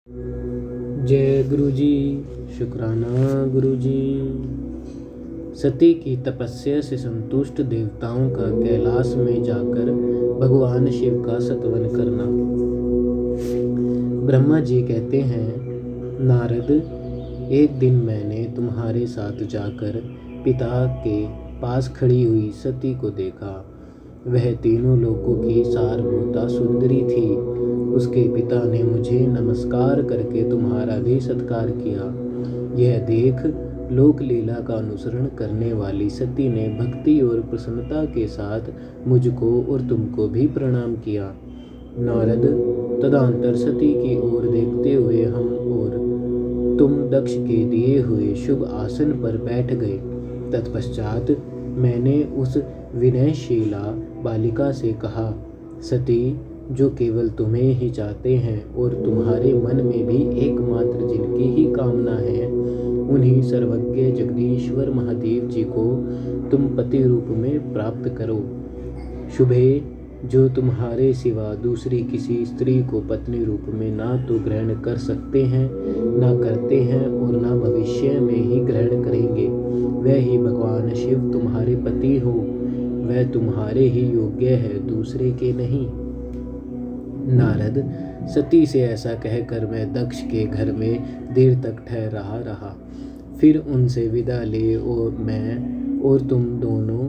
जय गुरु जी। शुक्राना गुरु जी। सती की तपस्या से संतुष्ट देवताओं का कैलाश में जाकर भगवान शिव का स्तवन करना। ब्रह्मा जी कहते हैं, नारद, एक दिन मैंने तुम्हारे साथ जाकर पिता के पास खड़ी हुई सती को देखा। वह तीनों लोकों की सारभूता सुंदरी थी। उसके पिता ने मुझे नमस्कार करके तुम्हारा भी सत्कार किया। यह देख लोक लीला का अनुसरण करने वाली सती ने भक्ति और प्रसन्नता के साथ मुझको और तुमको भी प्रणाम किया। नारद, तदंतर सती की ओर देखते हुए हम और तुम दक्ष के दिए हुए शुभ आसन पर बैठ गए। तत्पश्चात मैंने उस विनयशीला बालिका से कहा, सती, जो केवल तुम्हें ही चाहते हैं और तुम्हारे मन में भी एकमात्र जिनकी ही कामना है, उन्हीं सर्वज्ञ जगदीश्वर महादेव जी को तुम पति रूप में प्राप्त करो। शुभे, जो तुम्हारे सिवा दूसरी किसी स्त्री को पत्नी रूप में ना तो ग्रहण कर सकते हैं, ना करते हैं और ना भविष्य में ही ग्रहण करेंगे, वह ही भगवान शिव तुम्हारे पति हो। वह तुम्हारे ही योग्य है, दूसरे के नहीं। नारद, सती से ऐसा कहकर मैं दक्ष के घर में देर तक ठहरा रहा। फिर उनसे विदा ले और मैं और तुम दोनों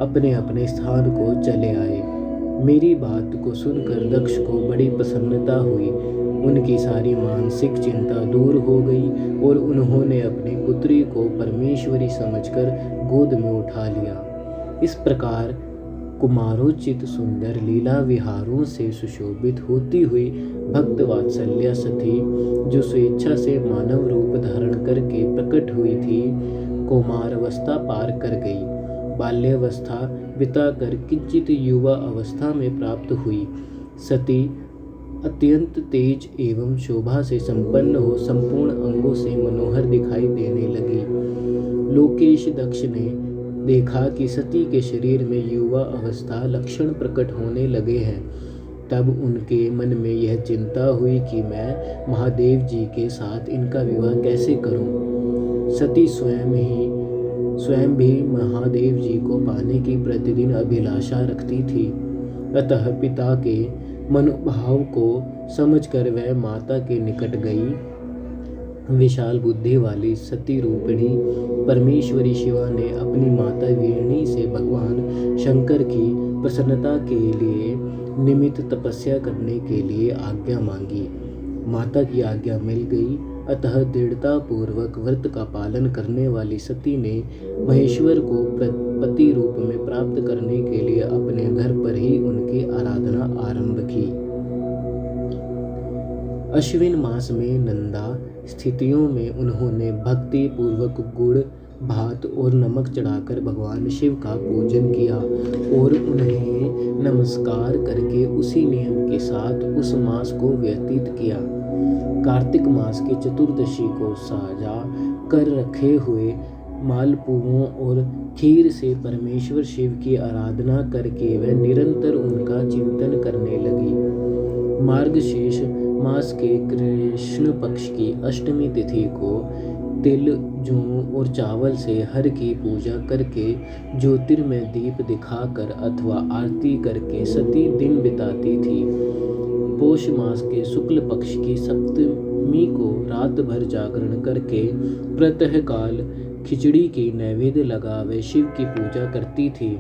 अपने अपने स्थान को चले आए। मेरी बात को सुनकर दक्ष को बड़ी प्रसन्नता हुई। उनकी सारी मानसिक चिंता दूर हो गई और उन्होंने अपनी पुत्री को परमेश्वरी समझकर गोद में उठा लिया। इस प्रकार कुमारोचित सुंदर लीला विहारों से सुशोभित होती हुई भक्त वात्सल्य सती, जो स्वेच्छा से मानव रूप धारण करके प्रकट हुई थी, कौमारावस्था पार कर गई। बाल्यावस्था बिताकर किंचित युवा अवस्था में प्राप्त हुई सती अत्यंत तेज एवं शोभा से संपन्न हो संपूर्ण अंगों से मनोहर दिखाई देने लगी। लोकेश दक्ष ने देखा कि सती के शरीर में युवा अवस्था लक्षण प्रकट होने लगे हैं। तब उनके मन में यह चिंता हुई कि मैं महादेव जी के साथ इनका विवाह कैसे करूं। सती स्वयं भी महादेव जी को पाने की प्रतिदिन अभिलाषा रखती थी। अतः पिता के मनोभाव को समझकर वह माता के निकट गई। विशाल बुद्धि वाली सती रूपिणी परमेश्वरी शिवा ने अपनी माता वीरणी से भगवान शंकर की प्रसन्नता के लिए निमित्त तपस्या करने के लिए आज्ञा मांगी। माता की आज्ञा मिल गई। अतः दृढ़ता पूर्वक व्रत का पालन करने वाली सती ने महेश्वर को पति रूप में प्राप्त करने के लिए अपने घर पर ही उनकी आराधना आरंभ की। अश्विन मास में नंदा स्थितियों में उन्होंने भक्ति पूर्वक गुड़, भात और नमक चढ़ाकर भगवान शिव का पूजन किया और उन्हें नमस्कार करके उसी नियम के साथ उस मास को व्यतीत किया। कार्तिक मास की चतुर्दशी को साजा कर रखे हुए मालपुओं और खीर से परमेश्वर शिव की आराधना करके वह निरंतर उनका चिंतन करने लगी। मार्गशीर्ष मास के कृष्ण पक्ष की अष्टमी तिथि को तिल, जौ और चावल से हर की पूजा करके ज्योतिर्मय दीप दिखाकर अथवा आरती करके सती दिन बिताती थी। पौष मास के शुक्ल पक्ष की सप्तमी को रात भर जागरण करके प्रातः काल खिचड़ी की नैवेद्य लगा वे शिव की पूजा करती थी।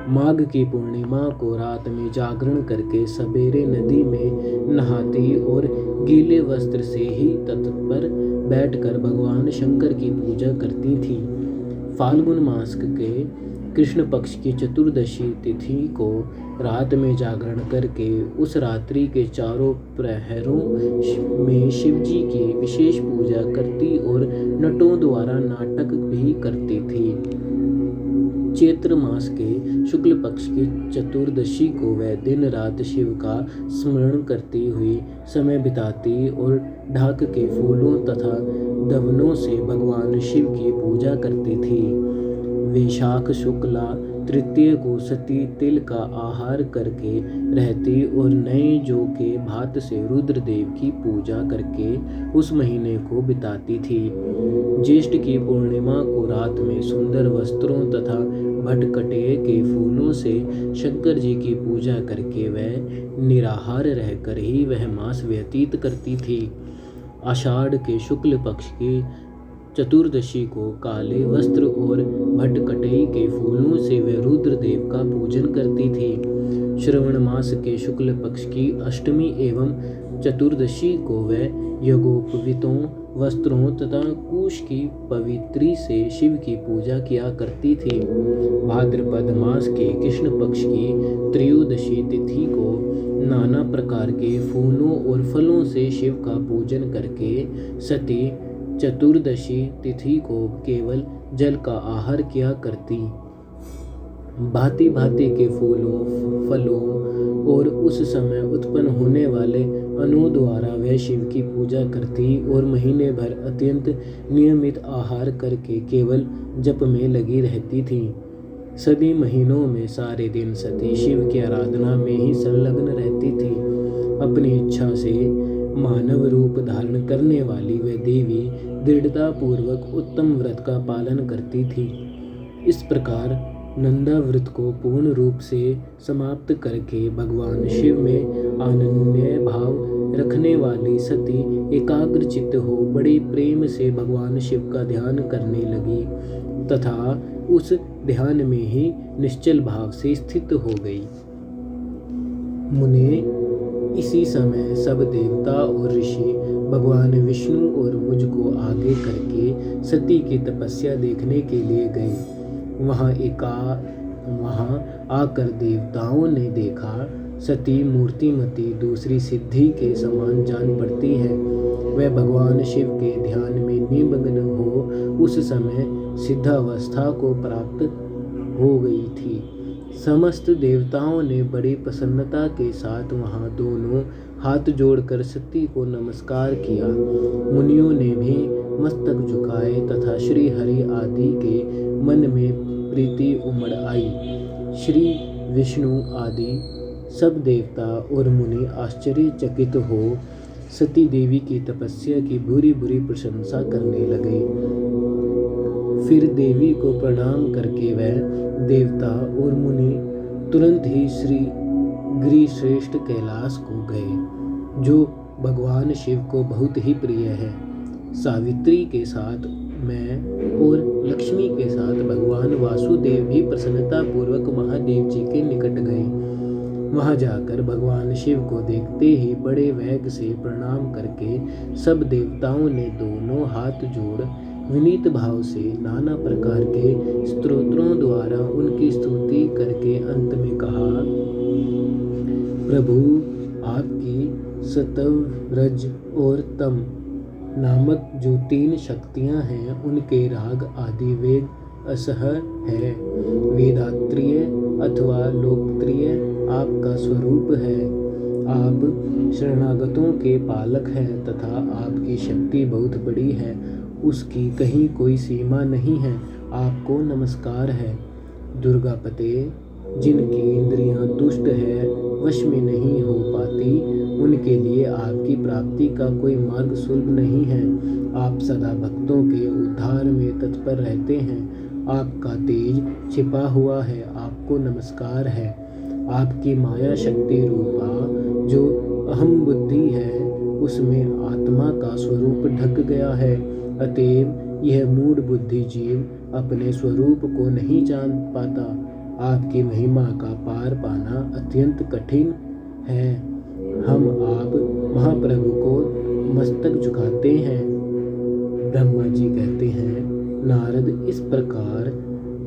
माघ की पूर्णिमा को रात में जागरण करके सवेरे नदी में नहाती और गीले वस्त्र से ही तट पर बैठकर भगवान शंकर की पूजा करती थी। फाल्गुन मास के कृष्ण पक्ष की चतुर्दशी तिथि को रात में जागरण करके उस रात्रि के चारों प्रहरों में शिव जी की विशेष पूजा करती और नटों द्वारा नाटक भी करती थी। चैत्र मास के शुक्ल पक्ष की चतुर्दशी को वह दिन रात शिव का स्मरण करती हुई समय बिताती और ढाक के फूलों तथा दवनों से भगवान शिव की पूजा करती थी। वैशाख शुक्ला तृतीय को सती तिल का आहार करके रहती और नए जौ के भात से रुद्रदेव की पूजा करके उस महीने को बिताती थी। ज्येष्ठ की पूर्णिमा को रात में सुंदर वस्त्रों तथा भटकटे के फूलों से शंकर जी की पूजा करके वह निराहार रहकर ही वह मास व्यतीत करती थी। आषाढ़ के शुक्ल पक्ष की चतुर्दशी को काले वस्त्र और भटकटई के फूलों से वे रुद्रदेव का पूजन करती थी। श्रवण मास के शुक्ल पक्ष की अष्टमी एवं चतुर्दशी को वे यज्ञोपवीतों वस्त्रों तथा कुश की पवित्री से शिव की पूजा किया करती थी। भाद्रपद मास के कृष्ण पक्ष की त्रयोदशी तिथि को नाना प्रकार के फूलों और फलों से शिव का पूजन करके सती चतुर्दशी तिथि को केवल जल का आहार किया करती। भांति भांति के फूलों फलों और उस समय उत्पन्न होने वाले अणुओं द्वारा वह शिव की पूजा करती और महीने भर अत्यंत नियमित आहार करके केवल जप में लगी रहती थी। सभी महीनों में सारे दिन सती शिव की आराधना में ही संलग्न रहती थी। अपनी इच्छा से मानव रूप धारण करने वाली वह देवी दृढ़ता पूर्वक उत्तम व्रत का पालन करती थी। इस प्रकार नंदा व्रत को पूर्ण रूप से समाप्त करके भगवान शिव में अनन्य भाव रखने वाली सती एकाग्र चित्त हो बड़े प्रेम से भगवान शिव का ध्यान करने लगी तथा उस ध्यान में ही निश्चल भाव से स्थित हो गई। मुने इसी समय सब देवता और ऋषि भगवान विष्णु और मुझको आगे करके सती की तपस्या देखने के लिए गए। वहाँ आकर देवताओं ने देखा सती मूर्तिमती दूसरी सिद्धि के समान जान पड़ती है। वह भगवान शिव के ध्यान में निमग्न हो उस समय सिद्धावस्था को प्राप्त हो गई थी। समस्त देवताओं ने बड़ी प्रसन्नता के साथ वहाँ दोनों हाथ जोड़कर सती को नमस्कार किया। मुनियों ने भी मस्तक झुकाए तथा श्री हरि आदि के मन में प्रीति उमड़ आई। श्री विष्णु आदि सब देवता और मुनि आश्चर्यचकित हो सती देवी की तपस्या की बुरी बुरी प्रशंसा करने लगे। फिर देवी को प्रणाम करके वह देवता और मुनि तुरंत ही श्री गिरिश्रेष्ठ कैलाश को गए, जो भगवान शिव को बहुत ही प्रिय है। सावित्री के साथ मैं और लक्ष्मी के साथ भगवान वासुदेव भी प्रसन्नता पूर्वक महादेव जी के निकट गए। वहां जाकर भगवान शिव को देखते ही बड़े वेग से प्रणाम करके सब देवताओं ने दोनों हाथ जोड़ विनीत भाव से नाना प्रकार के स्तोत्रों द्वारा उनकी स्तुति करके अंत में कहा, प्रभु आपकी सतव रज और तम नामक जो 3 शक्तियां हैं उनके राग आदि वेग असह है। वेदात्रीय अथवा लोकप्रिय आपका स्वरूप है। आप शरणागतों के पालक हैं तथा आपकी शक्ति बहुत बड़ी है, उसकी कहीं कोई सीमा नहीं है। आपको नमस्कार है। दुर्गापते, जिनकी इंद्रियां दुष्ट है, वश में नहीं हो पाती, उनके लिए आपकी प्राप्ति का कोई मार्ग सुलभ नहीं है। आप सदा भक्तों के उद्धार में तत्पर रहते हैं। आपका तेज छिपा हुआ है, आपको नमस्कार है। आपकी माया शक्ति रूपा जो अहम बुद्धि है, उसमें आत्मा का स्वरूप ढक गया है। अतएव यह मूढ़ बुद्धि जीव अपने स्वरूप को नहीं जान पाता। आपकी महिमा का पार पाना अत्यंत कठिन है। हम आप महाप्रभु को मस्तक झुकाते हैं। ब्रह्मा जी कहते हैं, नारद इस प्रकार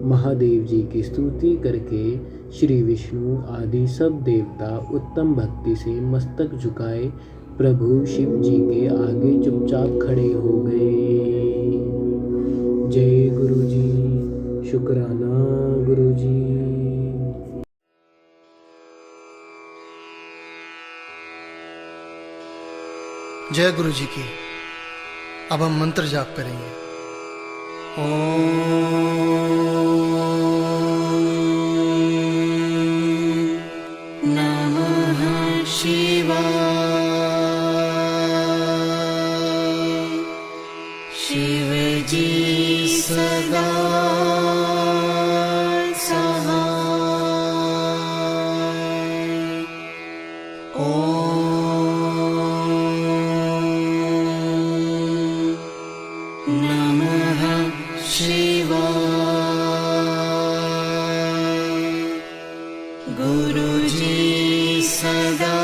महादेव जी की स्तुति करके श्री विष्णु आदि सब देवता उत्तम भक्ति से मस्तक झुकाए प्रभु शिव जी के आगे चुपचाप खड़े हो गए। जय गुरु जी, शुक्राना गुरु जी। जय गुरु जी की। अब हम मंत्र जाप करेंगे। ओम शिव जी सदा सहाय। ओम नमः शिवाय। गुरु जी सदा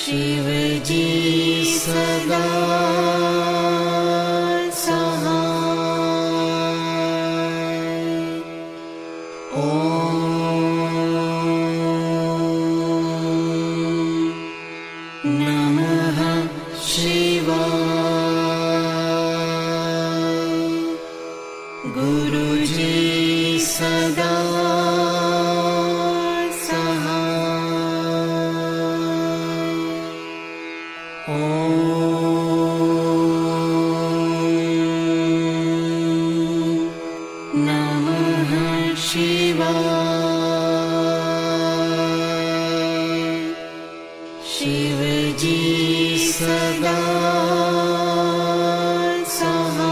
शिव जी सदा सहाय। ओम नमः शिवाय। गुरु जी सदा शिव जी सदा सहाय।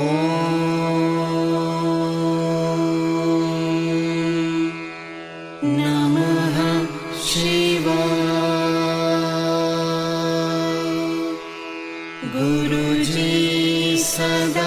ओम नमः शिवाय। गुरु जी सदा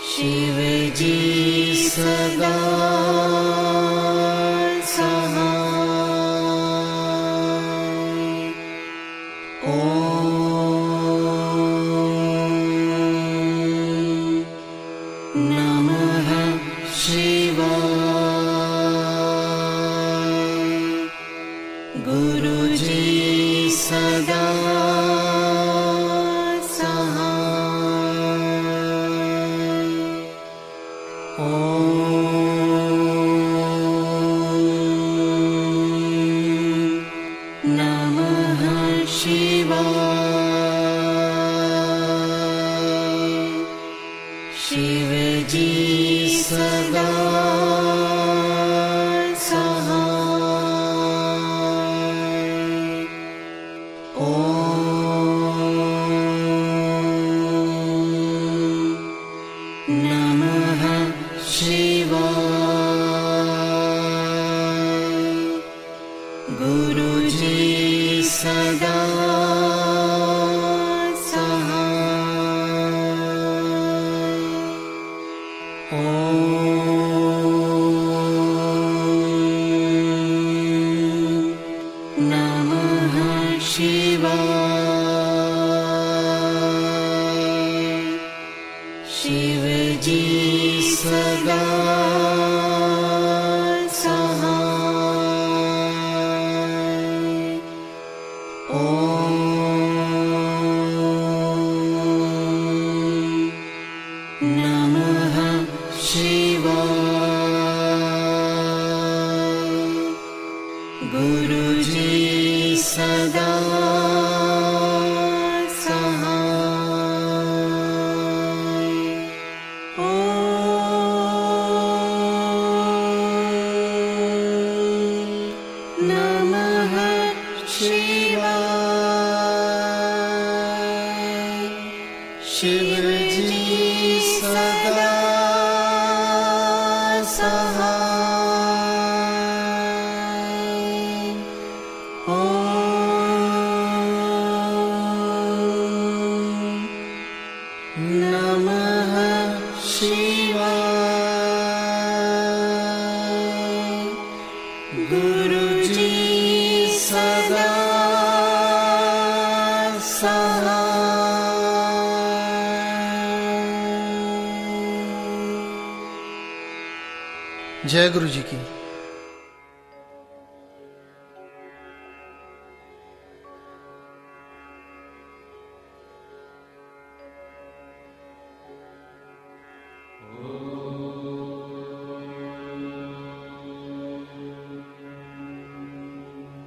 शिव जी सदा सहाय। ओम नमः शिवाय। गुरु जी सदा शिव जी सदा सहाय। ओम नमः शिवाय। गुरु जी सदा शिव जी सदा सहाय। ओम नमः शिवाय। गुरु जी सदा शिव जी सदा जय गुरु जी की।